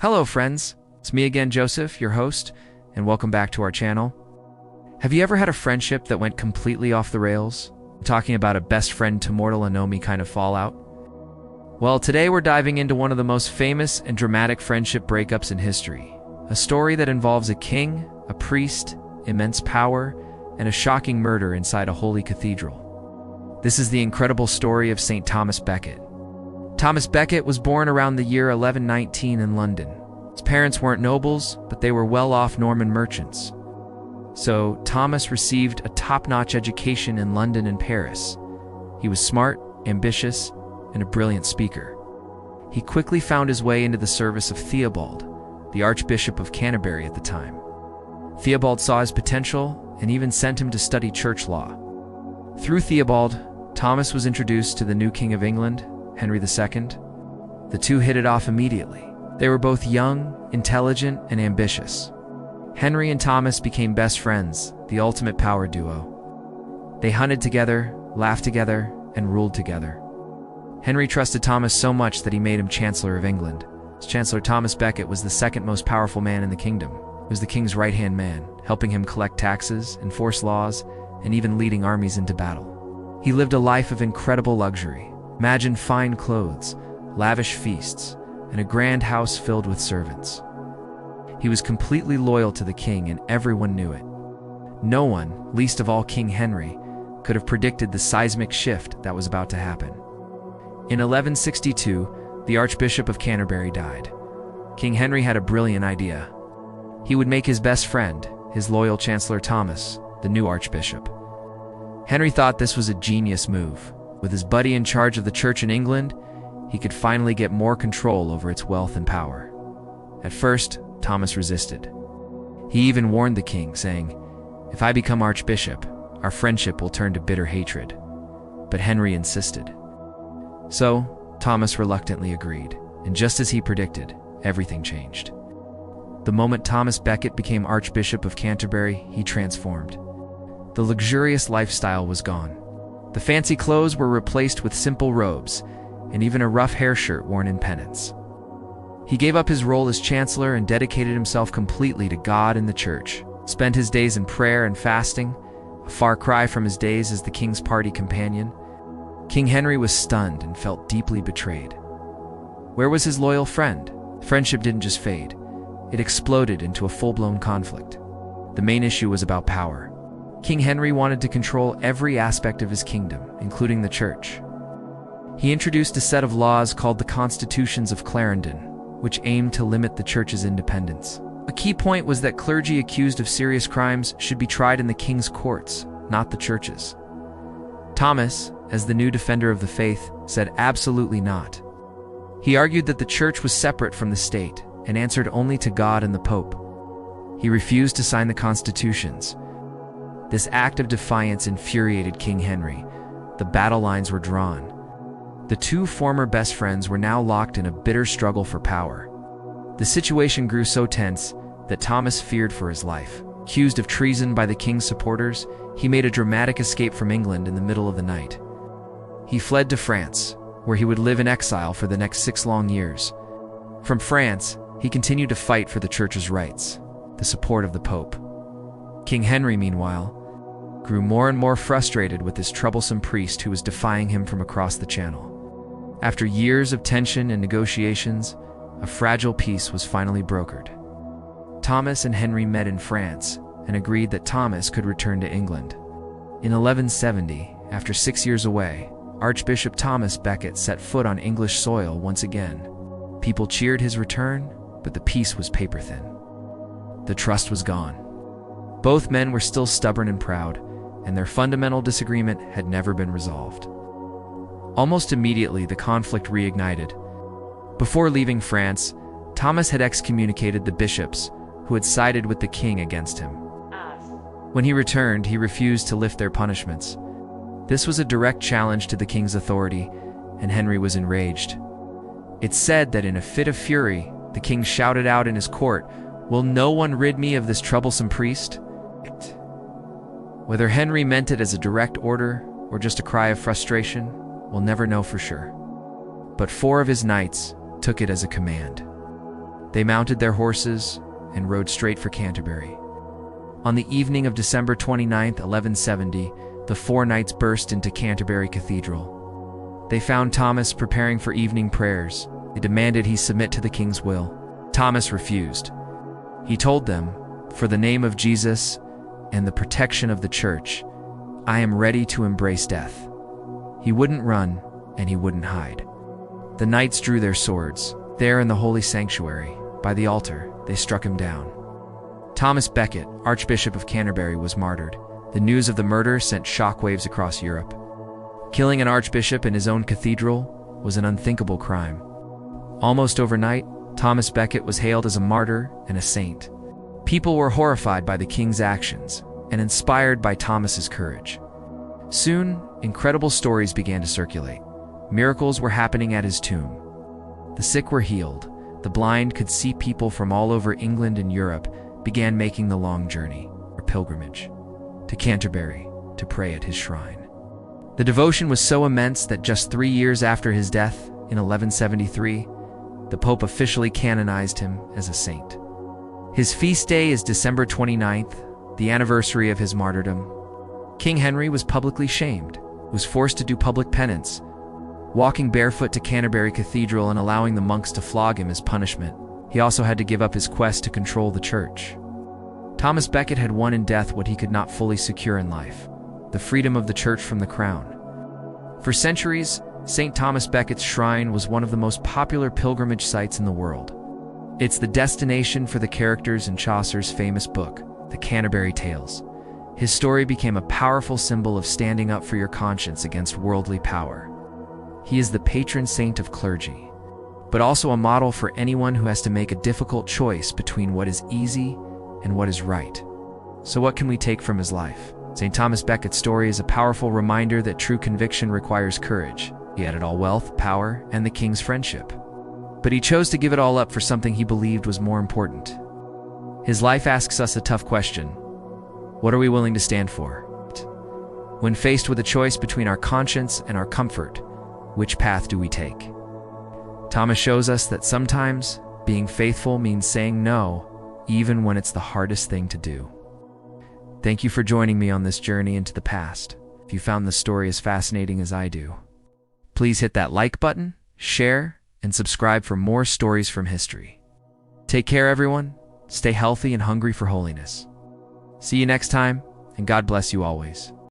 Hello friends, it's me again, Joseph, your host, and welcome back to our channel. Have you ever had a friendship that went completely off the rails? I'm talking about a best friend to mortal enemy kind of fallout. Well, today we're diving into one of the most famous and dramatic friendship breakups in history. A story that involves a king, a priest, immense power, and a shocking murder inside a holy cathedral. This is the incredible story of St. Thomas Becket. Thomas Becket was born around the year 1119 in London. His parents weren't nobles, but they were well-off Norman merchants. So Thomas received a top-notch education in London and Paris. He was smart, ambitious, and a brilliant speaker. He quickly found his way into the service of Theobald, the Archbishop of Canterbury at the time. Theobald saw his potential and even sent him to study church law. Through Theobald, Thomas was introduced to the new King of England, Henry II. The two hit it off immediately. They were both young, intelligent, and ambitious. Henry and Thomas became best friends, the ultimate power duo. They hunted together, laughed together, and ruled together. Henry trusted Thomas so much that he made him Chancellor of England. Chancellor Thomas Becket was the second most powerful man in the kingdom. He was the king's right-hand man, helping him collect taxes, enforce laws, and even leading armies into battle. He lived a life of incredible luxury. Imagine fine clothes, lavish feasts, and a grand house filled with servants. He was completely loyal to the king, and everyone knew it. No one, least of all King Henry, could have predicted the seismic shift that was about to happen. In 1162, the Archbishop of Canterbury died. King Henry had a brilliant idea. He would make his best friend, his loyal Chancellor Thomas, the new Archbishop. Henry thought this was a genius move. With his buddy in charge of the church in England, he could finally get more control over its wealth and power. At first, Thomas resisted. He even warned the king, saying, "If I become archbishop, our friendship will turn to bitter hatred." But Henry insisted. So, Thomas reluctantly agreed, and just as he predicted, everything changed. The moment Thomas Becket became Archbishop of Canterbury, he transformed. The luxurious lifestyle was gone. The fancy clothes were replaced with simple robes, and even a rough hair shirt worn in penance. He gave up his role as chancellor and dedicated himself completely to God and the church, spent his days in prayer and fasting, a far cry from his days as the king's party companion. King Henry was stunned and felt deeply betrayed. Where was his loyal friend? Friendship didn't just fade. It exploded into a full-blown conflict. The main issue was about power. King Henry wanted to control every aspect of his kingdom, including the church. He introduced a set of laws called the Constitutions of Clarendon, which aimed to limit the church's independence. A key point was that clergy accused of serious crimes should be tried in the king's courts, not the church's. Thomas, as the new defender of the faith, said absolutely not. He argued that the church was separate from the state and answered only to God and the Pope. He refused to sign the constitutions. This act of defiance infuriated King Henry. The battle lines were drawn. The two former best friends were now locked in a bitter struggle for power. The situation grew so tense that Thomas feared for his life. Accused of treason by the king's supporters, he made a dramatic escape from England in the middle of the night. He fled to France, where he would live in exile for the next 6 long years. From France, he continued to fight for the church's rights, the support of the Pope. King Henry, meanwhile, grew more and more frustrated with this troublesome priest who was defying him from across the channel. After years of tension and negotiations, a fragile peace was finally brokered. Thomas and Henry met in France and agreed that Thomas could return to England. In 1170, after 6 years away, Archbishop Thomas Becket set foot on English soil once again. People cheered his return, but the peace was paper-thin. The trust was gone. Both men were still stubborn and proud, and their fundamental disagreement had never been resolved. Almost immediately, the conflict reignited. Before leaving France, Thomas had excommunicated the bishops who had sided with the king against him. When he returned, he refused to lift their punishments. This was a direct challenge to the king's authority, and Henry was enraged. It's said that in a fit of fury, the king shouted out in his court, "Will no one rid me of this troublesome priest?" Whether Henry meant it as a direct order or just a cry of frustration, we'll never know for sure. But 4 of his knights took it as a command. They mounted their horses and rode straight for Canterbury. On the evening of December 29th, 1170, the four knights burst into Canterbury Cathedral. They found Thomas preparing for evening prayers. They demanded he submit to the king's will. Thomas refused. He told them, "For the name of Jesus and the protection of the church, I am ready to embrace death." He wouldn't run, and he wouldn't hide. The knights drew their swords. There in the holy sanctuary, by the altar, they struck him down. Thomas Becket, Archbishop of Canterbury, was martyred. The news of the murder sent shockwaves across Europe. Killing an archbishop in his own cathedral was an unthinkable crime. Almost overnight, Thomas Becket was hailed as a martyr and a saint. People were horrified by the king's actions and inspired by Thomas's courage. Soon, incredible stories began to circulate. Miracles were happening at his tomb. The sick were healed. The blind could see. People from all over England and Europe began making the long journey, or pilgrimage, to Canterbury to pray at his shrine. The devotion was so immense that just 3 years after his death, in 1173, the Pope officially canonized him as a saint. His feast day is December 29th, the anniversary of his martyrdom. King Henry was publicly shamed, was forced to do public penance, walking barefoot to Canterbury Cathedral and allowing the monks to flog him as punishment. He also had to give up his quest to control the church. Thomas Becket had won in death what he could not fully secure in life: the freedom of the church from the crown. For centuries, St. Thomas Becket's shrine was one of the most popular pilgrimage sites in the world. It's the destination for the characters in Chaucer's famous book, The Canterbury Tales. His story became a powerful symbol of standing up for your conscience against worldly power. He is the patron saint of clergy, but also a model for anyone who has to make a difficult choice between what is easy and what is right. So what can we take from his life? St. Thomas Becket's story is a powerful reminder that true conviction requires courage. He had it all: wealth, power, and the king's friendship. But he chose to give it all up for something he believed was more important. His life asks us a tough question. What are we willing to stand for? When faced with a choice between our conscience and our comfort, which path do we take? Thomas shows us that sometimes being faithful means saying no, even when it's the hardest thing to do. Thank you for joining me on this journey into the past. If you found this story as fascinating as I do, please hit that like button, share, and subscribe for more stories from history. Take care, everyone. Stay healthy and hungry for holiness. See you next time, and God bless you always.